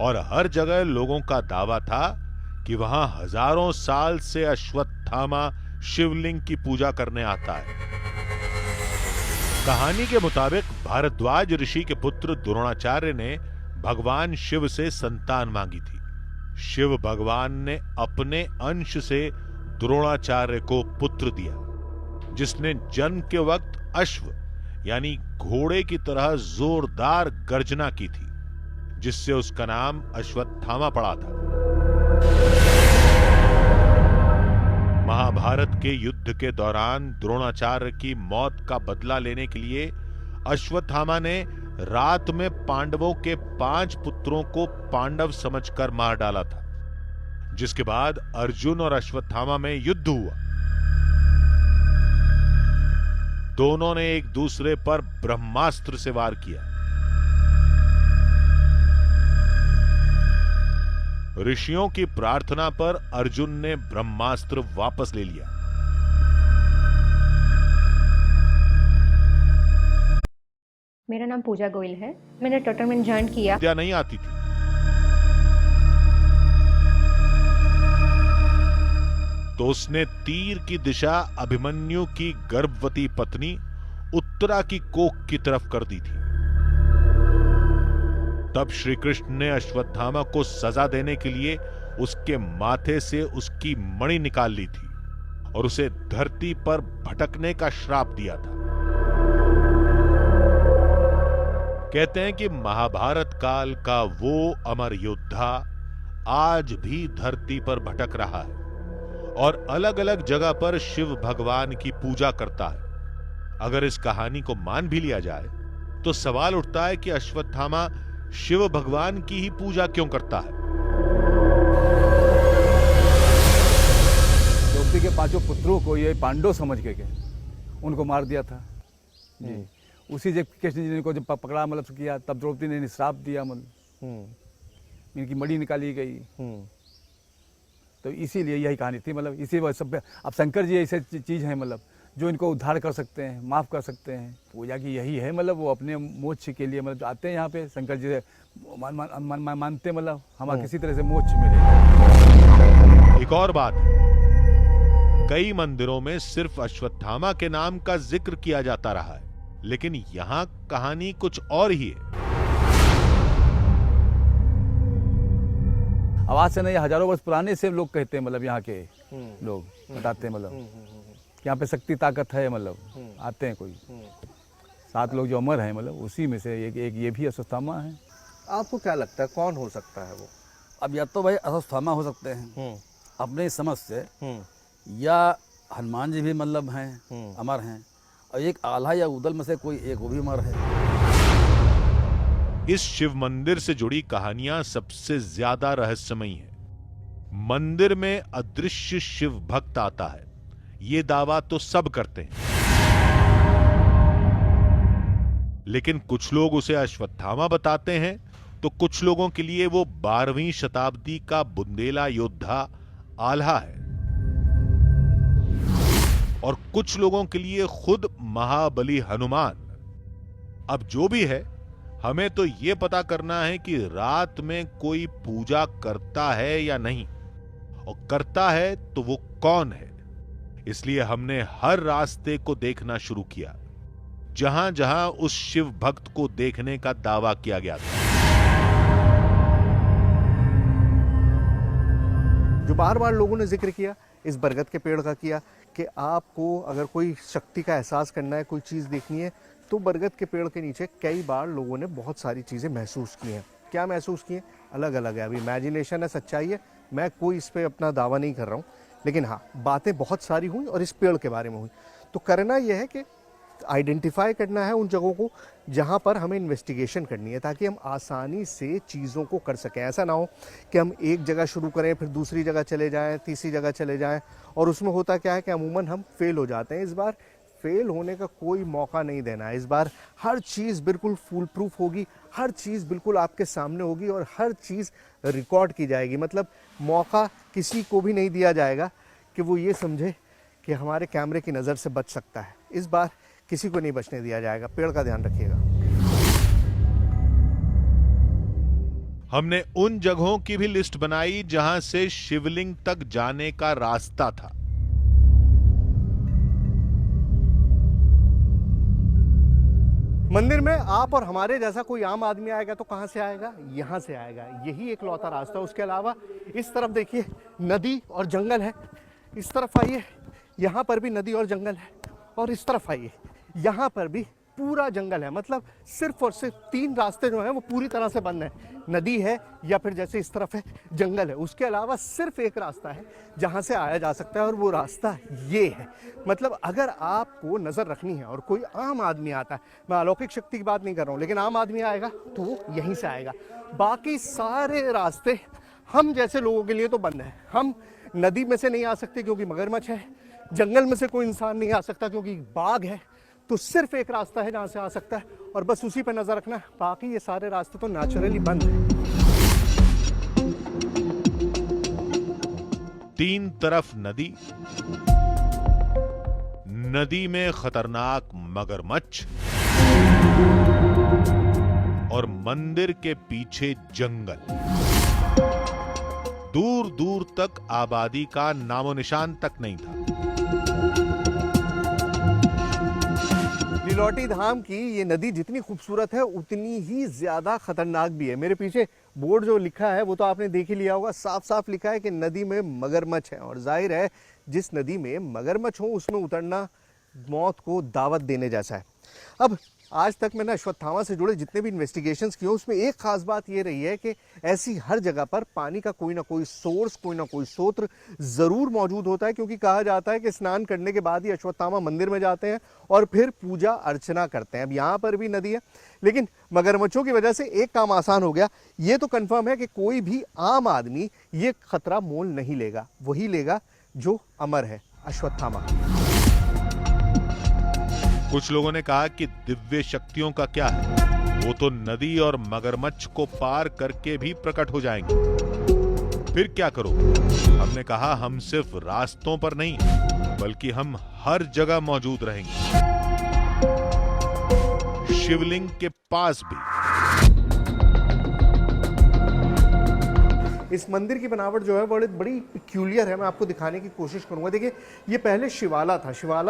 और हर जगह लोगों का दावा था कि वहां हजारों साल से अश्वत्थामा शिवलिंग की पूजा करने आता है। कहानी के मुताबिक भारद्वाज ऋषि के पुत्र द्रोणाचार्य ने भगवान शिव से संतान मांगी थी। शिव भगवान ने अपने अंश से द्रोणाचार्य को पुत्र दिया, जिसने जन्म के वक्त अश्व यानी घोड़े की तरह जोरदार गर्जना की थी, जिससे उसका नाम अश्वत्थामा पड़ा था। महाभारत के युद्ध के दौरान द्रोणाचार्य की मौत का बदला लेने के लिए अश्वत्थामा ने रात में पांडवों के 5 पुत्रों को पांडव समझकर मार डाला था, जिसके बाद अर्जुन और अश्वत्थामा में युद्ध हुआ। दोनों ने एक दूसरे पर ब्रह्मास्त्र से वार किया। ऋषियों की प्रार्थना पर अर्जुन ने ब्रह्मास्त्र वापस ले लिया। मेरा नाम पूजा गोयल है। मैंने टूर्नामेंट ज्वाइन किया। विद्या नहीं आती थी, तो उसने तीर की दिशा अभिमन्यु की गर्भवती पत्नी उत्तरा की कोख की तरफ कर दी थी। तब श्री कृष्ण ने अश्वत्थामा को सजा देने के लिए उसके माथे से उसकी मणि निकाल ली थी और उसे धरती पर भटकने का श्राप दिया था। कहते हैं कि महाभारत काल का वो अमर योद्धा आज भी धरती पर भटक रहा है और अलग अलग जगह पर शिव भगवान की पूजा करता है। अगर इस कहानी को मान भी लिया जाए तो सवाल उठता है कि अश्वत्थामा शिव भगवान की ही पूजा क्यों करता है। द्रौपदी के 5 पुत्रों को ये पांडव समझ के उनको मार दिया था जी। उसी जब कृष्ण जी ने को जब पकड़ा मतलब किया, तब द्रौपदी ने श्राप दिया, मतलब इनकी मणि निकाली गई। तो इसीलिए यही कहानी थी, मतलब इसी वजह सब। अब शंकर जी ऐसे चीज़ हैं मतलब जो इनको उद्धार कर सकते हैं, माफ़ कर सकते हैं। पूजा की यही है, मतलब वो अपने मोक्ष के लिए मतलब आते हैं यहाँ पे शंकर जी से मानते, मतलब हमारा किसी तरह से मोक्ष मिलेगा। एक और बात है, कई मंदिरों में सिर्फ अश्वत्थामा के नाम का जिक्र किया जाता रहा है, लेकिन यहां कहानी कुछ और ही है। आवाज से नहीं, हजारों वर्ष पुराने से लोग कहते हैं, मतलब यहाँ के लोग बताते हैं, मतलब यहाँ पे शक्ति ताकत है, मतलब आते हैं कोई 7 लोग जो अमर हैं, मतलब उसी में से एक ये भी अश्वत्थामा है। आपको क्या लगता है कौन हो सकता है वो? अब या तो भाई अश्वत्थामा हो सकते हैं अपने समझ से, या हनुमान जी भी मतलब हैं, अमर हैं, और एक आल्हा या उदल में से कोई एक वो भी अमर है। इस शिव मंदिर से जुड़ी कहानियां सबसे ज्यादा रहस्यमयी हैं। मंदिर में अदृश्य शिव भक्त आता है, ये दावा तो सब करते हैं, लेकिन कुछ लोग उसे अश्वत्थामा बताते हैं, तो कुछ लोगों के लिए वो 12वीं शताब्दी का बुंदेला योद्धा आल्हा है, और कुछ लोगों के लिए खुद महाबली हनुमान। अब जो भी है, हमें तो यह पता करना है कि रात में कोई पूजा करता है या नहीं, और करता है तो वो कौन है। इसलिए हमने हर रास्ते को देखना शुरू किया जहां जहां उस शिव भक्त को देखने का दावा किया गया था। जो बार बार लोगों ने जिक्र किया इस बरगद के पेड़ का किया कि आपको अगर कोई शक्ति का एहसास करना है, कोई चीज़ देखनी है, तो बरगद के पेड़ के नीचे कई बार लोगों ने बहुत सारी चीज़ें महसूस की हैं। क्या महसूस किए? अलग अलग है, अभी इमेजिनेशन है, सच्चाई है, मैं कोई इस पर अपना दावा नहीं कर रहा हूँ, लेकिन हाँ बातें बहुत सारी हुई और इस पेड़ के बारे में हुई। तो करना यह है कि आइडेंटिफाई करना है उन जगहों को जहाँ पर हमें इन्वेस्टिगेशन करनी है, ताकि हम आसानी से चीज़ों को कर सकें। ऐसा ना हो कि हम एक जगह शुरू करें, फिर दूसरी जगह चले जाएं, तीसरी जगह चले जाएं, और उसमें होता क्या है कि अमूमन हम फेल हो जाते हैं। इस बार फेल होने का कोई मौका नहीं देना है। इस बार हर चीज़ बिल्कुल फुल प्रूफ होगी, हर चीज़ बिल्कुल आपके सामने होगी और हर चीज़ रिकॉर्ड की जाएगी। मतलब मौका किसी को भी नहीं दिया जाएगा कि वो ये समझे कि हमारे कैमरे की नज़र से बच सकता है। इस बार किसी को नहीं बचने दिया जाएगा। पेड़ का ध्यान रखिएगा। हमने उन जगहों की भी लिस्ट बनाई जहां से शिवलिंग तक जाने का रास्ता था। मंदिर में आप और हमारे जैसा कोई आम आदमी आएगा तो कहाँ से आएगा? यहाँ से आएगा। यही एक लौता रास्ता है। उसके अलावा इस तरफ देखिए नदी और जंगल है। इस तरफ आइए, यहाँ पर भी नदी और जंगल है। और इस तरफ आइए, यहाँ पर भी पूरा जंगल है। मतलब सिर्फ और सिर्फ 3 रास्ते जो हैं वो पूरी तरह से बंद हैं। नदी है या फिर जैसे इस तरफ है जंगल है। उसके अलावा सिर्फ एक रास्ता है जहाँ से आया जा सकता है और वो रास्ता ये है। मतलब अगर आपको नज़र रखनी है और कोई आम आदमी आता है, मैं अलौकिक शक्ति की बात नहीं कर रहा हूँ, लेकिन आम आदमी आएगा तो वो यहीं से आएगा। बाकी सारे रास्ते हम जैसे लोगों के लिए तो बंद हैं। हम नदी में से नहीं आ सकते क्योंकि मगरमच्छ है, जंगल में से कोई इंसान नहीं आ सकता क्योंकि बाघ है। तो सिर्फ एक रास्ता है जहाँ से आ सकता है और बस उसी पर नजर रखना है। बाकी ये सारे रास्ते तो नेचुरली बंद हैं। 3 तरफ नदी, नदी में खतरनाक मगरमच्छ और मंदिर के पीछे जंगल। दूर दूर तक आबादी का नामो निशान तक नहीं था। लीलोटी धाम की ये नदी जितनी खूबसूरत है उतनी ही ज्यादा खतरनाक भी है। मेरे पीछे बोर्ड जो लिखा है वो तो आपने देख ही लिया होगा। साफ साफ लिखा है कि नदी में मगरमच्छ है और जाहिर है जिस नदी में मगरमच्छ हो उसमें उतरना मौत को दावत देने जैसा है। अब आज तक मैंने अश्वत्थामा से जुड़े जितने भी इन्वेस्टिगेशंस किए उसमें एक खास बात ये रही है कि ऐसी हर जगह पर पानी का कोई ना कोई सोर्स, कोई ना कोई स्रोत ज़रूर मौजूद होता है। क्योंकि कहा जाता है कि स्नान करने के बाद ही अश्वत्थामा मंदिर में जाते हैं और फिर पूजा अर्चना करते हैं। अब यहाँ पर भी नदी है, लेकिन मगरमच्छों की वजह से एक काम आसान हो गया। ये तो कन्फर्म है कि कोई भी आम आदमी ये खतरा मोल नहीं लेगा, वही लेगा जो अमर है, अश्वत्थामा। कुछ लोगों ने कहा कि दिव्य शक्तियों का क्या है, वो तो नदी और मगरमच्छ को पार करके भी प्रकट हो जाएंगे। फिर क्या करोगे? हमने कहा हम सिर्फ रास्तों पर नहीं बल्कि हम हर जगह मौजूद रहेंगे, शिवलिंग के पास भी। इस मंदिर की बनावट जो है बड़ी पिक्यूलियर है। मैं आपको दिखाने की कोशिश करूंगा। देखिए ये पहले शिवाला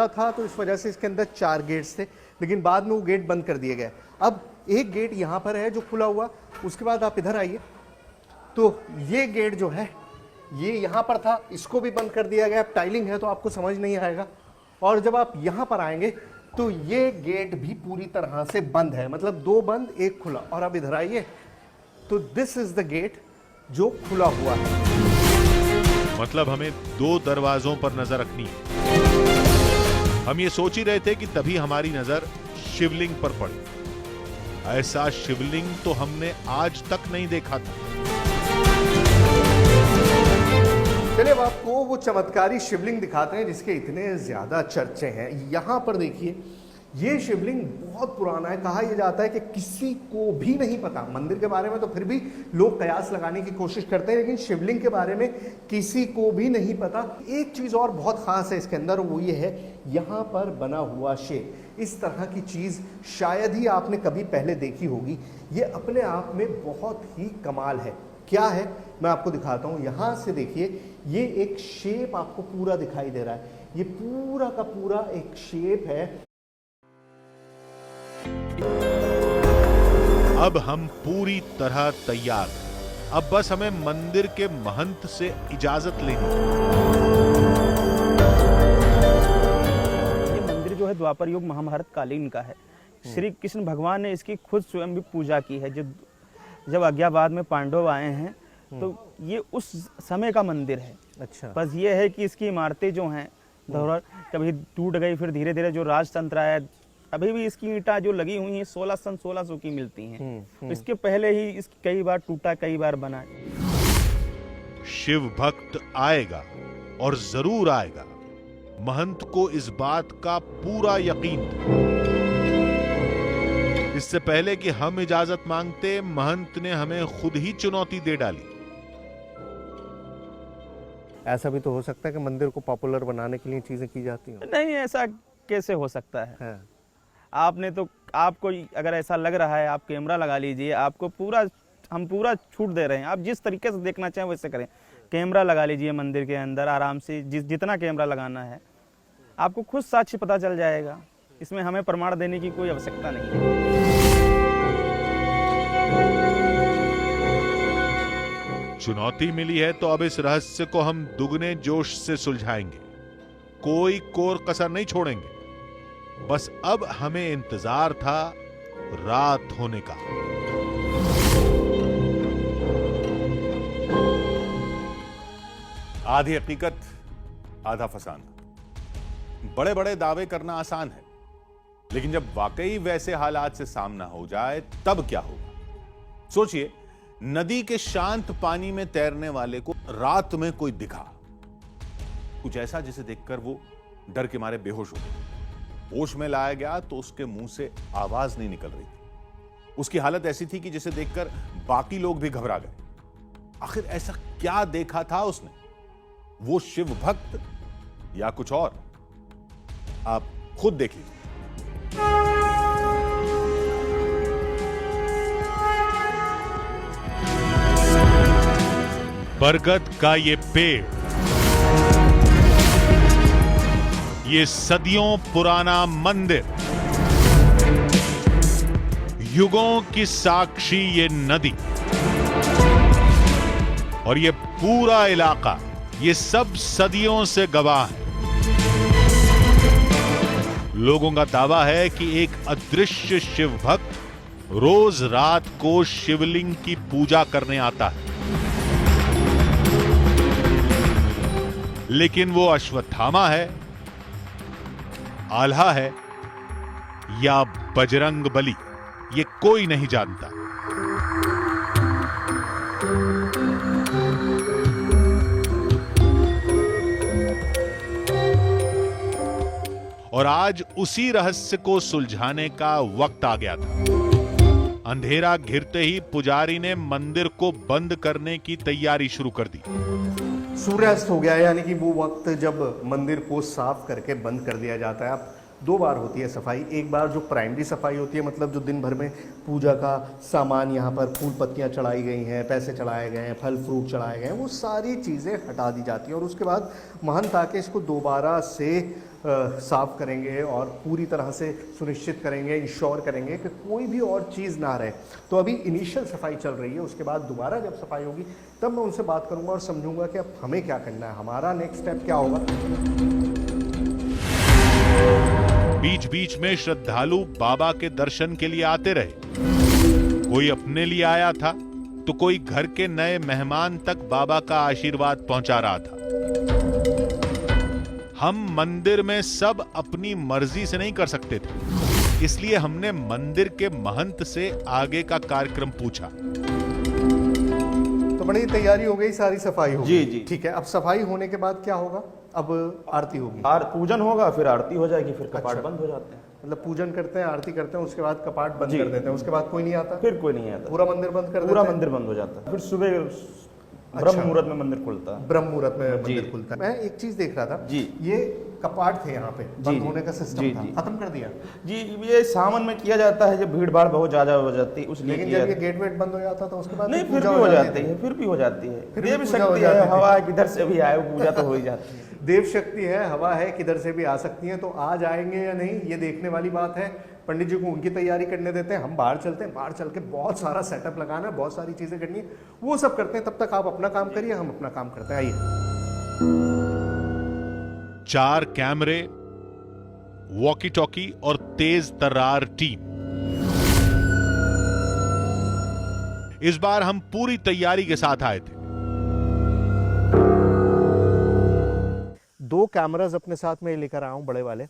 था तो इस वजह से इसके अंदर 4 गेट्स थे, लेकिन बाद में वो गेट बंद कर दिए गए। अब एक गेट यहाँ पर है जो खुला हुआ। उसके बाद आप इधर आइए तो ये गेट जो है ये यहाँ पर था, इसको भी बंद कर दिया गया। अब टाइलिंग है तो आपको समझ नहीं आएगा। और जब आप यहाँ पर आएंगे तो ये गेट भी पूरी तरह से बंद है, मतलब 2 बंद 1 खुला। और अब इधर आइए तो दिस इज द गेट जो खुला हुआ है। मतलब हमें 2 दरवाजों पर नजर रखनी है। हम ये सोच ही रहे थे कि तभी हमारी नजर शिवलिंग पर पड़ी। ऐसा शिवलिंग तो हमने आज तक नहीं देखा था। चलिए अब आपको वो चमत्कारी शिवलिंग दिखाते हैं जिसके इतने ज्यादा चर्चे हैं। यहां पर देखिए ये शिवलिंग बहुत पुराना है। कहा यह जाता है कि किसी को भी नहीं पता मंदिर के बारे में, तो फिर भी लोग कयास लगाने की कोशिश करते हैं, लेकिन शिवलिंग के बारे में किसी को भी नहीं पता। एक चीज और बहुत खास है इसके अंदर, वो ये है यहाँ पर बना हुआ शेर। इस तरह की चीज शायद ही आपने कभी पहले देखी होगी। ये अपने आप में बहुत ही कमाल है। क्या है मैं आपको दिखाता हूँ। यहाँ से देखिए ये एक शेप आपको पूरा दिखाई दे रहा है। ये पूरा का पूरा एक शेप है। अब हम पूरी तरह तैयार हैं। अब बस हमें मंदिर के महंत से इजाजत लेनी है। ये मंदिर जो है द्वापर युग महाभारत कालीन का है। श्री कृष्ण भगवान ने इसकी खुद स्वयं भी पूजा की है। जब अज्ञाबाद में पांडव आए हैं तो ये उस समय का मंदिर है। अच्छा। बस ये है कि इसकी इमारतें जो हैं धरोहर कभी टूट गई, फिर धीरे धीरे जो राजतंत्र आया, अभी भी इसकी ईंटा जो लगी हुई हैं 1600 की मिलती हैं। इसके पहले ही इसकी कई बार टूटा, कई बार बना। शिव भक्त आएगा और जरूर आएगा, महंत को इस बात का पूरा यकीन था। इससे पहले कि हम इजाजत मांगते, महंत ने हमें खुद ही चुनौती दे डाली। ऐसा भी तो हो सकता है कि मंदिर को पॉपुलर बनाने के लिए चीजें की जाती हैं। नहीं, ऐसा कैसे हो सकता है? आपने तो, आपको अगर ऐसा लग रहा है आप कैमरा लगा लीजिए, आपको पूरा हम पूरा छूट दे रहे हैं, आप जिस तरीके से देखना चाहें वैसे करें। कैमरा लगा लीजिए मंदिर के अंदर आराम से, जितना कैमरा लगाना है, आपको खुद साक्ष्य पता चल जाएगा। इसमें हमें प्रमाण देने की कोई आवश्यकता नहीं है। चुनौती मिली है तो अब इस रहस्य को हम दुगने जोश से सुलझाएंगे, कोई कोर कसर नहीं छोड़ेंगे। बस अब हमें इंतजार था रात होने का। आधी हकीकत आधा फसाना। बड़े बड़े दावे करना आसान है, लेकिन जब वाकई वैसे हालात से सामना हो जाए तब क्या होगा। सोचिए, नदी के शांत पानी में तैरने वाले को रात में कोई दिखा, कुछ ऐसा जिसे देखकर वो डर के मारे बेहोश हो गया। होश में लाया गया तो उसके मुंह से आवाज नहीं निकल रही थी। उसकी हालत ऐसी थी कि जिसे देखकर बाकी लोग भी घबरा गए। आखिर ऐसा क्या देखा था उसने? वो शिव भक्त या कुछ और? आप खुद देख लीजिए। बरगद का ये पेड़, ये सदियों पुराना मंदिर, युगों की साक्षी ये नदी और ये पूरा इलाका, ये सब सदियों से गवाह है। लोगों का दावा है कि एक अदृश्य शिव भक्त रोज रात को शिवलिंग की पूजा करने आता है, लेकिन वो अश्वत्थामा है, आल्हा है या बजरंग बली, ये कोई नहीं जानता। और आज उसी रहस्य को सुलझाने का वक्त आ गया था। अंधेरा घिरते ही पुजारी ने मंदिर को बंद करने की तैयारी शुरू कर दी। सूर्यास्त हो गया, यानी कि वो वक्त जब मंदिर को साफ करके बंद कर दिया जाता है। अब 2 बार होती है सफाई। एक बार जो प्राइमरी सफाई होती है, मतलब जो दिन भर में पूजा का सामान, यहाँ पर फूल पत्तियाँ चढ़ाई गई हैं, पैसे चढ़ाए गए हैं, फल फ्रूट चढ़ाए गए हैं, वो सारी चीज़ें हटा दी जाती हैं। और उसके बाद महंत आके इसको दोबारा से साफ करेंगे और पूरी तरह से सुनिश्चित करेंगे, इंश्योर करेंगे कि कोई भी और चीज़ ना रहे। तो अभी इनिशियल सफाई चल रही है, उसके बाद दोबारा जब सफाई होगी तब मैं उनसे बात करूंगा और समझूंगा कि अब हमें क्या करना है, हमारा नेक्स्ट स्टेप क्या होगा। बीच बीच में श्रद्धालु बाबा के दर्शन के लिए आते रहे। कोई अपने लिए आया था तो कोई घर के नए मेहमान तक बाबा का आशीर्वाद पहुंचा रहा था। हम मंदिर में सब अपनी मर्जी से नहीं कर सकते थे, इसलिए हमने मंदिर के महंत से आगे का कार्यक्रम पूछा। तो बड़ी तैयारी हो गई, सारी सफाई हो जी, गई। जी। ठीक है, अब सफाई होने के बाद क्या होगा? अब आरती होगी। पूजन होगा, फिर आरती हो जाएगी, फिर कपाट अच्छा। बंद हो जाते हैं। मतलब पूजन करते हैं, आरती करते हैं, उसके बाद कपाट बंद जी। कर देते हैं, उसके बाद कोई नहीं आता, फिर कोई नहीं आता, पूरा मंदिर बंद कर देते पूरा हैं? मंदिर बंद हो जाता है। फिर सुबह ब्रह्म मुहूर्त में मंदिर खुलता है। ब्रह्म मुहूर्त में जी। मंदिर खुलता है। मैं एक चीज देख रहा था जी। ये कपाट थे यहाँ पे, जी, बंद जी। होने का सिस्टम जी, था, जी। खत्म कर दिया। जी, ये सावन में किया जाता है जब भीड़ भाड़ बहुत ज्यादा हो जाती है, उसलिए लेकिन किया जब ये जाता है। गेट वेट बंद हो जाता था उसके बाद नहीं, फिर पूजा भी हो जाती जाती थी। है, फिर भी हो जाती है। फिर भी देव पूजा हो शक्ति है, जाती थी। हवा है, किधर से भी आए वो पूजा तो हो ही जाती है। देव शक्ति है, हवा है, किधर से भी आ सकती है, तो आ जाएंगे या नहीं ये देखने वाली बात है। पंडित जी को उनकी तैयारी करने देते हैं, हम बाहर चलते हैं। बाहर चल के बहुत सारा सेटअप लगाना है, बहुत सारी चीजें करनी है, वो सब करते हैं। तब तक आप अपना काम करिए, हम अपना काम करते हैं। आइए। 4 कैमरे, वॉकी टॉकी और तेज तर्रार टीम। इस बार हम पूरी तैयारी के साथ आए थे। 2 कैमराज अपने साथ में लेकर आया हूँ, बड़े वाले।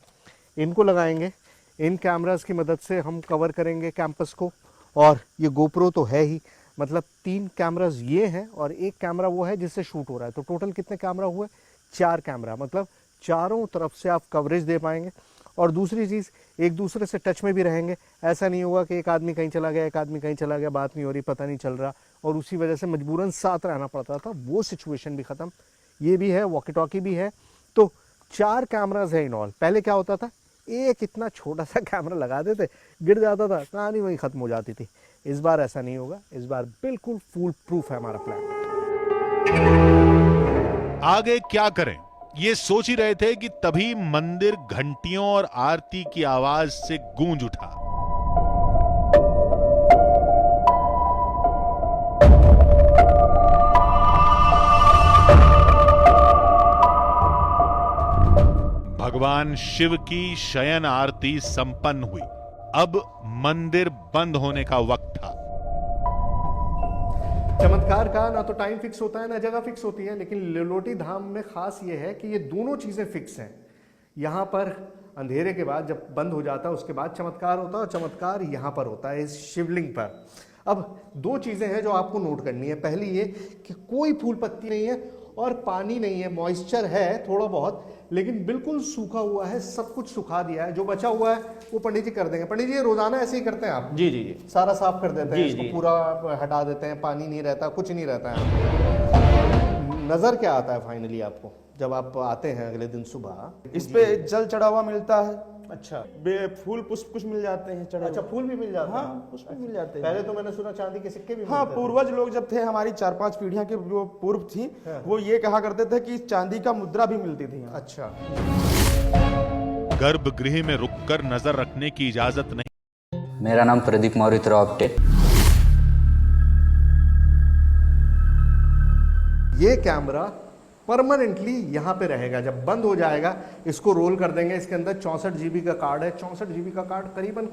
इनको लगाएंगे। इन कैमराज की मदद से हम कवर करेंगे कैंपस को। और ये गोप्रो तो है ही, मतलब 3 कैमराज ये हैं और 1 कैमरा वो है जिससे शूट हो रहा है। तो टोटल कितने कैमरा हुए? 4 कैमरा, मतलब चारों तरफ से आप कवरेज दे पाएंगे। और दूसरी चीज़, एक दूसरे से टच में भी रहेंगे। ऐसा नहीं होगा कि एक आदमी कहीं चला गया, एक आदमी कहीं चला गया, बात नहीं हो रही, पता नहीं चल रहा, और उसी वजह से मजबूरन साथ रहना पड़ता था। वो सिचुएशन भी ख़त्म। ये भी है, वॉकी टॉकी भी है। तो 4 कैमराज है इन ऑल। पहले क्या होता था, एक इतना छोटा सा कैमरा लगा देते, गिर जाता था, कहानी वहीं ख़त्म हो जाती थी। इस बार ऐसा नहीं होगा, इस बार बिल्कुल फूल प्रूफ है हमारा प्लान। आगे क्या करें ये सोच ही रहे थे कि तभी मंदिर घंटियों और आरती की आवाज से गूंज उठा। भगवान शिव की शयन आरती संपन्न हुई। अब मंदिर बंद होने का वक्त था। चमत्कार का ना तो टाइम फिक्स होता है ना जगह फिक्स होती है, लेकिन लिलोटी धाम में खास ये है कि ये दोनों चीजें फिक्स हैं। यहाँ पर अंधेरे के बाद जब बंद हो जाता है उसके बाद चमत्कार होता है, और चमत्कार यहाँ पर होता है इस शिवलिंग पर। अब दो चीजें हैं जो आपको नोट करनी है। पहली ये कि कोई फूल पत्ती नहीं है और पानी नहीं है, मॉइस्चर है थोड़ा बहुत, लेकिन बिल्कुल सूखा हुआ है, सब कुछ सुखा दिया है। जो बचा हुआ है वो पंडित जी कर देंगे। पंडित जी ये रोजाना ऐसे ही करते हैं आप? जी जी जी, सारा साफ कर देते हैं, जी, इसको जी। पूरा हटा देते हैं, पानी नहीं रहता, कुछ नहीं रहता है। नजर क्या आता है फाइनली आपको जब आप आते हैं अगले दिन सुबह? इस पे जल चढ़ा हुआ मिलता है। अच्छा फूल पुष्प कुछ मिल जाते हैं चढ़े अच्छा, हुए। फूल भी मिल जाते हाँ, हैं? पुष्प भी मिल जाते हैं। पहले तो मैंने सुना चांदी के सिक्के भी हाँ, मिलते थे। पूर्वज लोग जब थे, हमारी 4-5 पीढ़ियां के जो पूर्व थी, वो ये कहा करते थे कि चांदी का मुद्रा भी मिलती थी यहाँ। अच्छा, गर्भगृह में रुककर नजर रखने की इजाजत नहीं। मेरा नाम प्रदीप मौर्य आपटे। ये कैमरा परमानेंटली यहाँ पे रहेगा। जब बंद हो जाएगा इसको रोल कर देंगे। इसके अंदर 64 GB का कार्ड है। 64 GB का कार्ड करीबन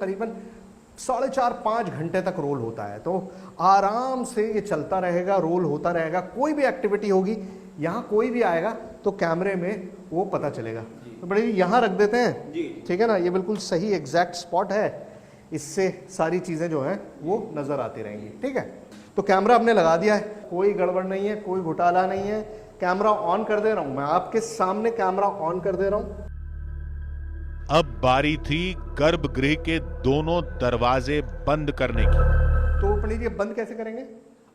4.5-5 घंटे तक रोल होता है, तो आराम से ये चलता रहेगा, रोल होता रहेगा। कोई भी एक्टिविटी होगी, यहाँ कोई भी आएगा तो कैमरे में वो पता चलेगा। तो बड़े यहाँ रख देते हैं, ठीक है ना? ये बिल्कुल सही एग्जैक्ट स्पॉट है, इससे सारी चीज़ें जो हैं वो नज़र आती रहेंगी। ठीक है, तो कैमरा हमने लगा दिया है, कोई गड़बड़ नहीं है, कोई घोटाला नहीं है। कैमरा ऑन कर दे रहा हूं, मैं आपके सामने कैमरा ऑन कर दे रहा हूं। अब बारी थी गर्भगृह के दोनों दरवाजे बंद करने की। तो पंडित जी बंद कैसे करेंगे?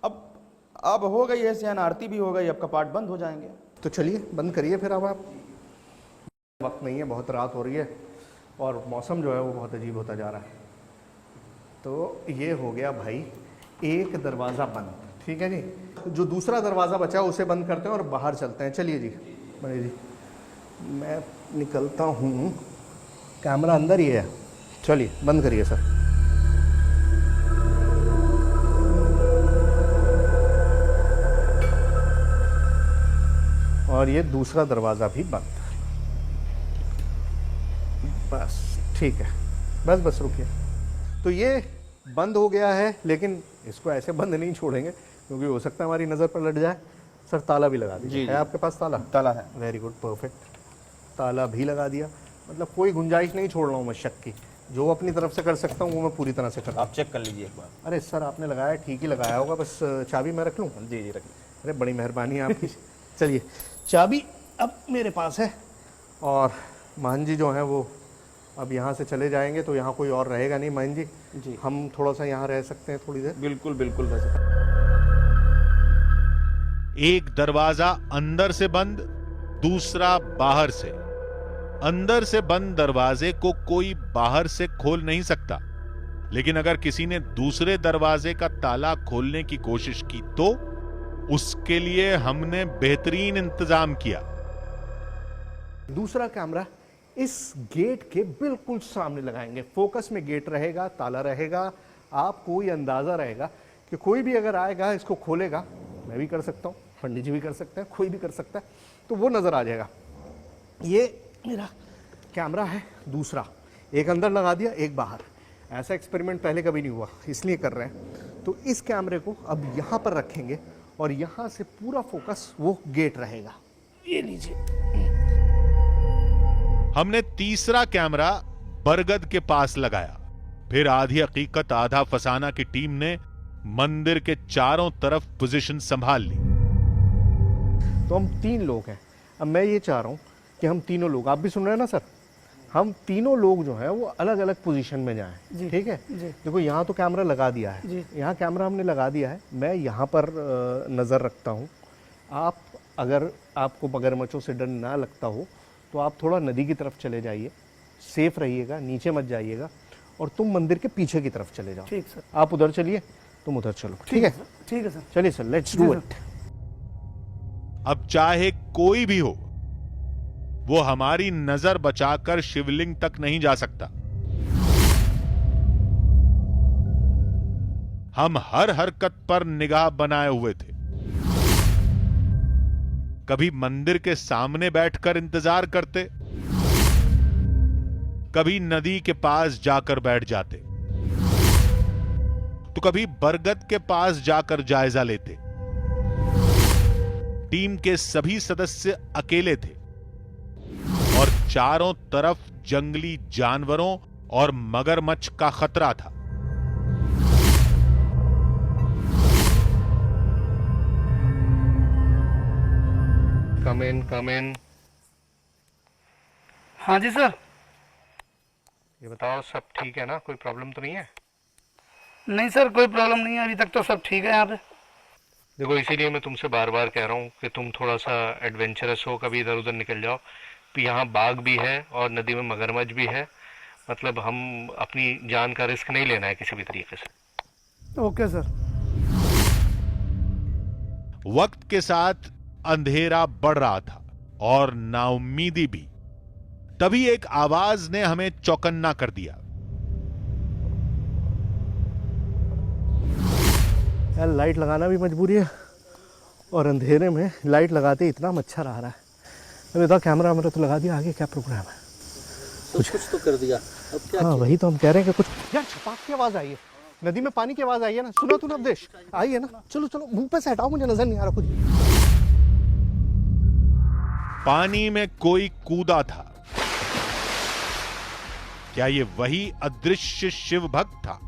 अब हो गई है शयन आरती भी हो गई, अब कपाट बंद हो जाएंगे। तो चलिए बंद करिए फिर। अब आप, वक्त नहीं है, बहुत रात हो रही है और मौसम जो है वो बहुत अजीब होता जा रहा है। तो ये हो गया भाई एक दरवाज़ा बंद। ठीक है जी, जो दूसरा दरवाज़ा बचा है उसे बंद करते हैं और बाहर चलते हैं। चलिए जी भाई जी, मैं निकलता हूँ, कैमरा अंदर ही है। चलिए बंद करिए सर। और ये दूसरा दरवाज़ा भी बंद। बस ठीक है, बस रुकिए। तो ये बंद हो गया है, लेकिन इसको ऐसे बंद नहीं छोड़ेंगे क्योंकि हो सकता है हमारी नज़र पर लग जाए। सर ताला भी लगा दीजिए। है आपके पास ताला? ताला है। Very good, perfect. ताला भी लगा दिया, मतलब कोई गुंजाइश नहीं छोड़ रहा हूँ मैं शक की। जो अपनी तरफ से कर सकता हूँ वो मैं पूरी तरह से करता हूँ। आप चेक कर लीजिए एक बार। अरे सर आपने लगाया, ठीक ही लगाया होगा, बस चाबी मैं रख लूँ? जी जी रखिए। अरे बड़ी मेहरबानी है आपकी। चलिए चाबी अब मेरे पास है, और महन जी जो हैं वो अब यहाँ से चले जाएंगे, तो यहाँ कोई और रहेगा नहीं। महन जी, जी। हम थोड़ा सा यहाँ रह सकते हैं थोड़ी देर? बिल्कुल बिल्कुल रह सकते। एक दरवाजा अंदर से बंद, दूसरा बाहर से। अंदर से बंद दरवाजे को कोई बाहर से खोल नहीं सकता, लेकिन अगर किसी ने दूसरे दरवाजे का ताला खोलने की कोशिश की तो उसके लिए हमने बेहतरीन इंतजाम किया। दूसरा कैमरा इस गेट के बिल्कुल सामने लगाएंगे। फोकस में गेट रहेगा, ताला रहेगा, आपको ये अंदाज़ा रहेगा कि कोई भी अगर आएगा इसको खोलेगा। मैं भी कर सकता हूँ, पंडित जी भी कर सकते हैं, कोई भी कर सकता है, तो वो नज़र आ जाएगा। ये मेरा कैमरा है दूसरा, एक अंदर लगा दिया, एक बाहर। ऐसा एक्सपेरिमेंट पहले कभी नहीं हुआ, इसलिए कर रहे हैं। तो इस कैमरे को अब यहाँ पर रखेंगे और यहाँ से पूरा फोकस वो गेट रहेगा। ये लीजिए। हमने तीसरा कैमरा बरगद के पास लगाया। फिर आधी हकीकत आधा फसाना की टीम ने मंदिर के चारों तरफ पोजीशन संभाल ली। तो हम 3 लोग हैं। अब मैं ये चाह रहा हूँ कि हम तीनों लोग, आप भी सुन रहे हैं ना सर, हम तीनों लोग जो हैं वो अलग अलग पोजीशन में जाएं। ठीक है? देखो यहाँ तो कैमरा लगा दिया है, यहाँ कैमरा हमने लगा दिया है। मैं यहाँ पर नज़र रखता हूँ। आप अगर आपको मगरमच्छों से डर ना लगता हो तो आप थोड़ा नदी की तरफ चले जाइए, सेफ रहिएगा, नीचे मत जाइएगा। और तुम मंदिर के पीछे की तरफ चले जाओ। ठीक सर। आप उधर चलिए, तुम उधर चलो। ठीक है? ठीक है सर। चलिए सर, लेट्स डू इट। अब चाहे कोई भी हो, वो हमारी नजर बचाकर शिवलिंग तक नहीं जा सकता। हम हर हरकत पर निगाह बनाए हुए थे। कभी मंदिर के सामने बैठकर इंतजार करते, कभी नदी के पास जाकर बैठ जाते, तो कभी बरगद के पास जाकर जायजा लेते। टीम के सभी सदस्य अकेले थे और चारों तरफ जंगली जानवरों और मगरमच्छ का खतरा था। कम इन। हाँ जी सर। ये बताओ, सब ठीक है ना? कोई प्रॉब्लम तो नहीं है? नहीं सर, कोई प्रॉब्लम नहीं है, अभी तक तो सब ठीक है यहाँ पे। देखो, इसीलिए मैं तुमसे बार बार कह रहा हूँ कि तुम थोड़ा सा एडवेंचरस हो, कभी इधर उधर निकल जाओ। यहाँ बाघ भी है और नदी में मगरमच्छ भी है। मतलब हम अपनी जान का रिस्क नहीं लेना है किसी भी तरीके से। Okay sir. वक्त के साथ अंधेरा बढ़ रहा था और नाउम्मीदी भी। तभी एक आवाज ने हमें चौकन्ना कर दिया। यार, लाइट लगाना भी मजबूरी है और अंधेरे में लाइट लगाते इतना मच्छर आ रहा है। अभी बताओ, कैमरा वैमरा तो लगा दिया, आगे क्या प्रोग्राम है? कुछ तो कर दिया, अब क्या? हाँ, वही तो हम कह रहे हैं कि कुछ। यार, छपाक की आवाज आई है, नदी में पानी की आवाज आई है ना? सुना तूने अवधेश? आई है ना? चलो चलो, मुंह पे से हटाओ, मुझे नजर नहीं आ रहा कुछ। पानी में कोई कूदा था। क्या ये वही अदृश्य शिव भक्त था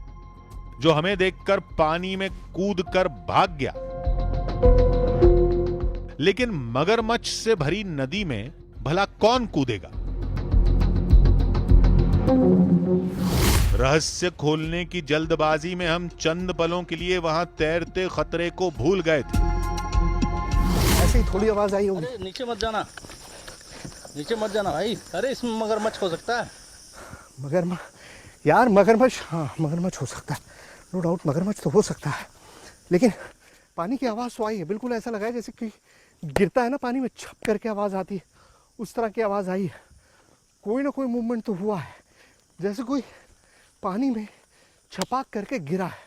जो हमें देखकर पानी में कूदकर भाग गया? लेकिन मगरमच्छ से भरी नदी में भला कौन कूदेगा? रहस्य खोलने की जल्दबाजी में हम चंद पलों के लिए वहां तैरते खतरे को भूल गए थे। ऐसे ही थोड़ी आवाज आई होगी। अरे नीचे मत जाना, नीचे मत जाना भाई। अरे इसमें मगरमच्छ हो सकता है। मगरमच्छ? यार मगरमच्छ, हाँ मगरमच्छ हो सकता है, नो डाउट मगरमच्छ तो हो सकता है। लेकिन पानी की आवाज़ तो आई है, बिल्कुल ऐसा लगा है जैसे कि गिरता है ना पानी में, छप करके आवाज़ आती है, उस तरह की आवाज़ आई है। कोई ना कोई मूवमेंट तो हुआ है, जैसे कोई पानी में छपाक करके गिरा है।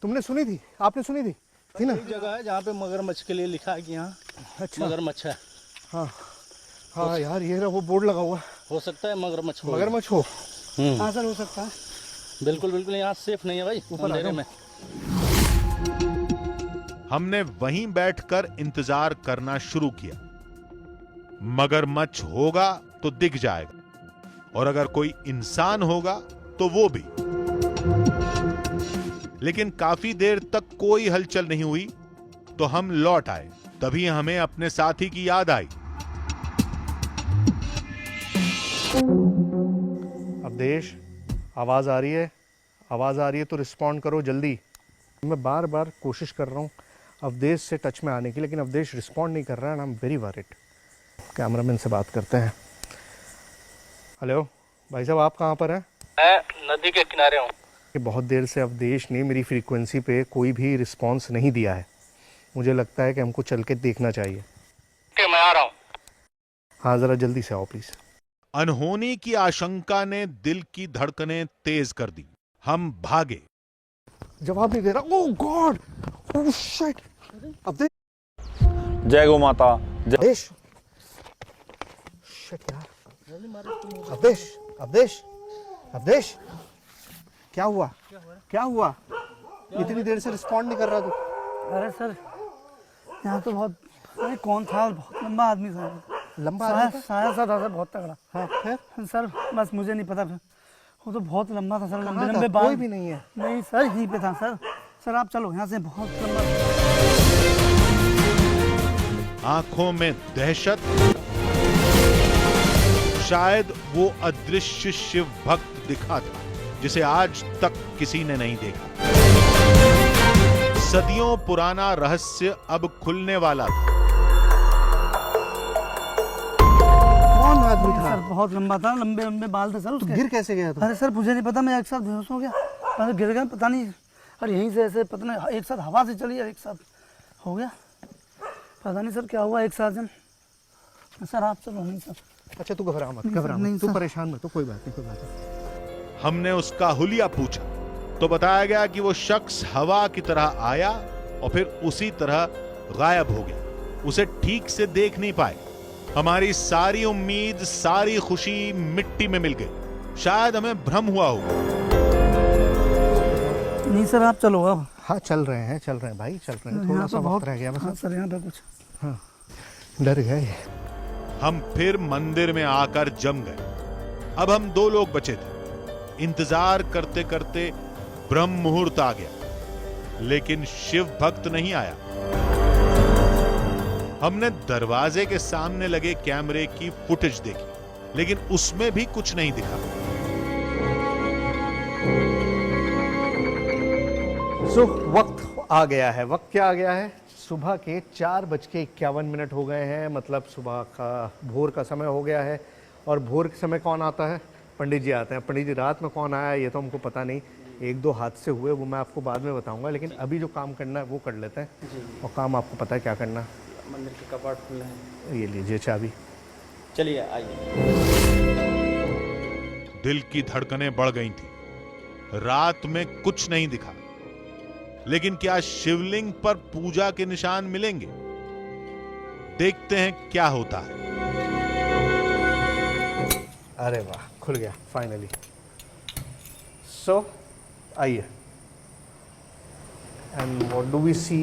तुमने सुनी थी? आपने सुनी थी? थी ना? एक जगह है जहाँ पे मगरमच्छ के लिए लिखा है कि यहाँ अच्छा, मगरमच्छ है। हाँ हाँ यार, ये रहा वो बोर्ड लगा हुआ है। हो सकता है मगरमच्छ हो। मगरमच्छ हो? हाँ सर, हो सकता है। बिल्कुल बिल्कुल, यहाँ सेफ नहीं है भाई अंधेरे में। हमने वहीं बैठकर इंतजार करना शुरू किया। मगरमच्छ होगा तो दिख जाएगा, और अगर कोई इंसान होगा तो वो भी। लेकिन काफी देर तक कोई हलचल नहीं हुई तो हम लौट आए। तभी हमें अपने साथी की याद आई। अवधेश, आवाज़ आ रही है? आवाज़ आ रही है तो रिस्पॉन्ड करो जल्दी। मैं बार बार कोशिश कर रहा हूँ अवधेश से टच में आने की, लेकिन अवधेश रिस्पॉन्ड नहीं कर रहा है। I am very worried. Cameraman से बात करते हैं। हेलो भाई साहब, आप कहाँ पर हैं? मैं नदी के किनारे हूँ। बहुत देर से अवधेश ने मेरी फ्रीक्वेंसी पे कोई भी रिस्पॉन्स नहीं दिया है। मुझे लगता है कि हमको चल के देखना चाहिए। ओके, मैं आ रहा हूँ। हाँ, ज़रा जल्दी से आओ प्लीज़। अनहोनी की आशंका ने दिल की धड़कनें तेज कर दी। हम भागे। जवाब नहीं दे रहा। ओह गॉड, ओह शिट। अवधेश, जय गौ माता। अवधेश, शिट यार। अवधेश, अवधेश, अवधेश, क्या हुआ? क्या हुआ? इतनी देर से रिस्पॉन्ड नहीं कर रहा तू? अरे सर, यहाँ तो बहुत, अरे कौन था? बहुत लंबा आदमी था। लंबा आदमी था? साया सा था सर, बहुत तगड़ा। हाँ, फिर? सर बस मुझे नहीं पता, वो तो बहुत लंबा था सर, लंबे कहाँ लंबे था? बाल। कोई भी नहीं है। नहीं सर, यहीं पे था सर। सर आप चलो यहाँ से, बहुत लंबा। आंखों में दहशत। शायद वो अदृश्य शिव भक्त दिखा था जिसे आज तक किसी ने नहीं देखा। सदियों पुराना रहस्य अब खुलने वाला था। कौन आदमी था? सर बहुत लंबा था, लंबे लंबे बाल थे सर तो उसके। गिर कैसे गया तुम? अरे सर मुझे नहीं पता, मैं एक साथ बेहोश हो गया, पता गिर गया पता नहीं, और यहीं से ऐसे पता नहीं एक साथ हवा से चली, एक साथ हो गया, पता नहीं सर क्या हुआ एक साथ जन। सर आप चलो नहीं सर। अच्छा तू घबरा मत, घबरा नहीं मत, तू सर। परेशान मत, तो कोई बात नहीं, कोई बात नहीं। हमने उसका हुलिया पूछा तो बताया गया कि वो शख्स हवा की तरह आया और फिर उसी तरह गायब हो गया, उसे ठीक से देख नहीं पाए। हमारी सारी उम्मीद, सारी खुशी मिट्टी में मिल गई। शायद हमें भ्रम हुआ होगा। नहीं सर आप चलो अब। हाँ चल रहे हैं भाई, चल रहे हैं, थोड़ा सा वक्त रह गया बस। हाँ सर यहाँ पे कुछ। हाँ डर गए। हम फिर मंदिर में आकर जम गए। अब हम 2 लोग बचे थे। इंतजार करते करते ब्रह्म मुहूर्त आ गया, लेकिन शिव भक्त नहीं आया। हमने दरवाजे के सामने लगे कैमरे की फुटेज देखी, लेकिन उसमें भी कुछ नहीं दिखा। वक्त आ गया है। वक्त क्या आ गया है? सुबह के 4:51 हो गए हैं, मतलब सुबह का भोर का समय हो गया है। और भोर के समय कौन आता है? पंडित जी आते हैं। पंडित जी रात में कौन आया ये तो हमको पता नहीं, 1-2 हादसे हुए, वो मैं आपको बाद में बताऊंगा। लेकिन अभी जो काम करना है वो कर लेते हैं। और काम आपको पता है क्या करना है? मंदिर के कपाट खुले हैं। ये लीजिए चाबी। चलिए आइए। दिल की धड़कनें बढ़ गई थी। रात में कुछ नहीं दिखा, लेकिन क्या शिवलिंग पर पूजा के निशान मिलेंगे? देखते हैं क्या होता है। अरे वाह, खुल गया फाइनली। सो आइए। एंड व्हाट डू वी सी?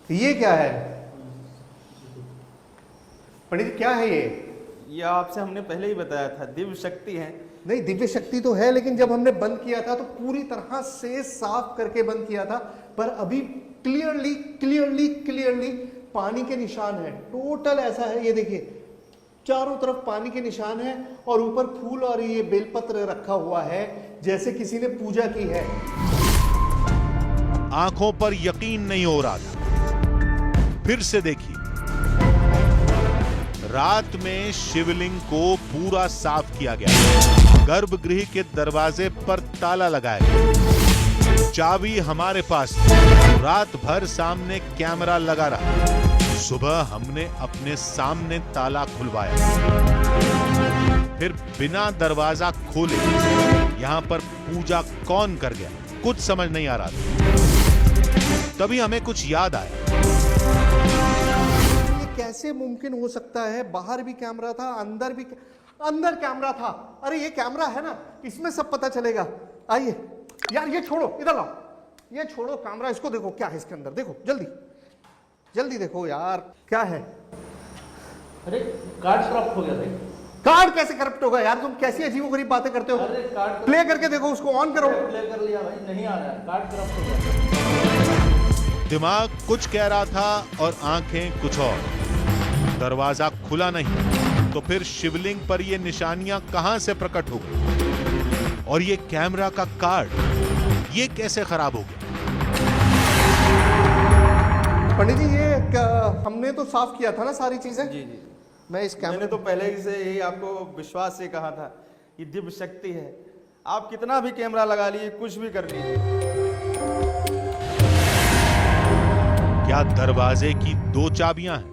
ये क्या है पंडित जी, क्या है ये आपसे हमने पहले ही बताया था, दिव्य शक्ति है। नहीं, दिव्य शक्ति तो है, लेकिन जब हमने बंद किया था तो पूरी तरह से साफ करके बंद किया था, पर अभी क्लियरली पानी के निशान है। टोटल ऐसा है, ये देखिए चारों तरफ पानी के निशान है और ऊपर फूल और ये बेलपत्र रखा हुआ है जैसे किसी ने पूजा की है। आंखों पर यकीन नहीं हो रहा था। फिर से देखिए, रात में शिवलिंग को पूरा साफ किया गया। गर्भगृह के दरवाजे पर ताला लगाया गया। चाबी हमारे पास थी। रात भर सामने कैमरा लगा रहा। सुबह हमने अपने सामने ताला खुलवाया, फिर बिना दरवाजा खोले यहां पर पूजा कौन कर गया, कुछ समझ नहीं आ रहा था। तभी हमें कुछ याद आया। कैसे मुमकिन हो सकता है? बाहर भी कैमरा था, अंदर कैमरा था। अरे ये कैमरा है ना, इसमें सब पता चलेगा। आइए यार, ये छोड़ो, इधर लाओ, ये छोड़ो कैमरा, इसको देखो क्या है इसके अंदर। देखो जल्दी देखो यार, क्या है? अरे कार्ड करप्ट हो गया भाई। कार्ड कैसे करप्ट होगा यार? तुम कैसी अजीबोगरीब बातें करते हो? प्ले करके देखो, उसको ऑन करो। प्ले कर लिया भाई, नहीं आ रहा है, कार्ड करप्ट हो गया। दिमाग कुछ कह रहा था और आंखें कुछ और। दरवाजा खुला नहीं, तो फिर शिवलिंग पर ये निशानियां कहां से प्रकट हो गई? और ये कैमरा का कार्ड ये कैसे खराब हो गया? पंडित जी, ये हमने तो साफ किया था ना सारी चीजें। जी मैं इस कैमरे मैंने तो पहले से यही आपको विश्वास से कहा था, ये दिव्य शक्ति है। आप कितना भी कैमरा लगा लीजिए, कुछ भी कर लीजिए। क्या दरवाजे की 2 चाबियां हैं?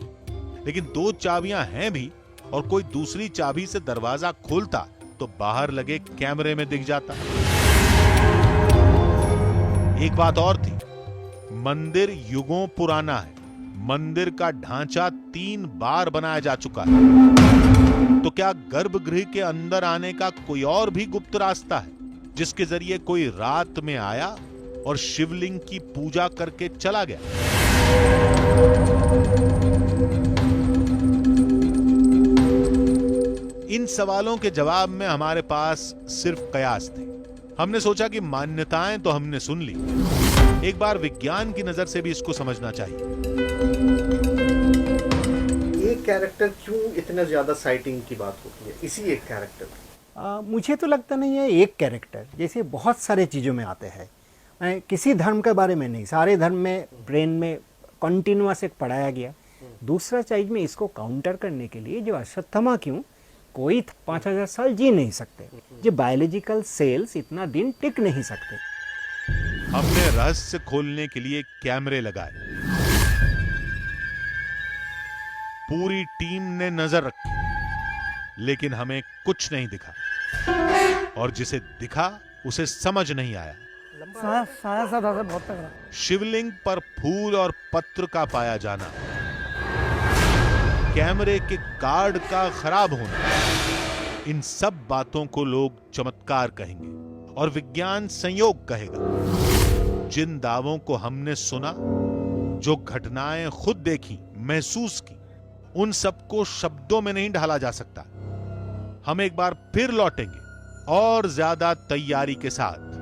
लेकिन 2 चाबियां हैं भी और कोई दूसरी चाबी से दरवाजा खोलता तो बाहर लगे कैमरे में दिख जाता। एक बात और थी, मंदिर युगों पुराना है। मंदिर का ढांचा 3 बार बनाया जा चुका है। तो क्या गर्भगृह के अंदर आने का कोई और भी गुप्त रास्ता है, जिसके जरिए कोई रात में आया और शिवलिंग की पूजा करके चला गया? इन सवालों के जवाब में हमारे पास सिर्फ कयास थे। हमने सोचा कि मान्यताएं तो हमने सुन ली, एक बार विज्ञान की नजर से भी इसको समझना चाहिए। एक कैरेक्टर क्यों इतना ज्यादा साइटिंग की बात होती है? इसी एक कैरेक्टर? मुझे तो लगता नहीं है एक कैरेक्टर, जैसे बहुत सारे चीज़ों में आते हैं। मैं किसी धर्म के बारे में नहीं, सारे धर्म में ब्रेन में कंटिन्यूअस एक पढ़ाया गया। दूसरा चीज में इसको काउंटर करने के लिए जो अश्वत्थामा क्यों कोई 5000 साल जी नहीं सकते, जो बायोलॉजिकल सेल्स इतना दिन टिक नहीं सकते। हमने रहस्य खोलने के लिए कैमरे लगाए, पूरी टीम ने नजर रखी, लेकिन हमें कुछ नहीं दिखा और जिसे दिखा उसे समझ नहीं आया। साया सा था बहुत तगड़ा। शिवलिंग पर फूल और पत्र का पाया जाना, कैमरे के कार्ड का खराब होना, इन सब बातों को लोग चमत्कार कहेंगे और विज्ञान संयोग कहेगा। जिन दावों को हमने सुना, जो घटनाएं खुद देखी, महसूस की, उन सबको शब्दों में नहीं ढाला जा सकता। हम एक बार फिर लौटेंगे और ज्यादा तैयारी के साथ।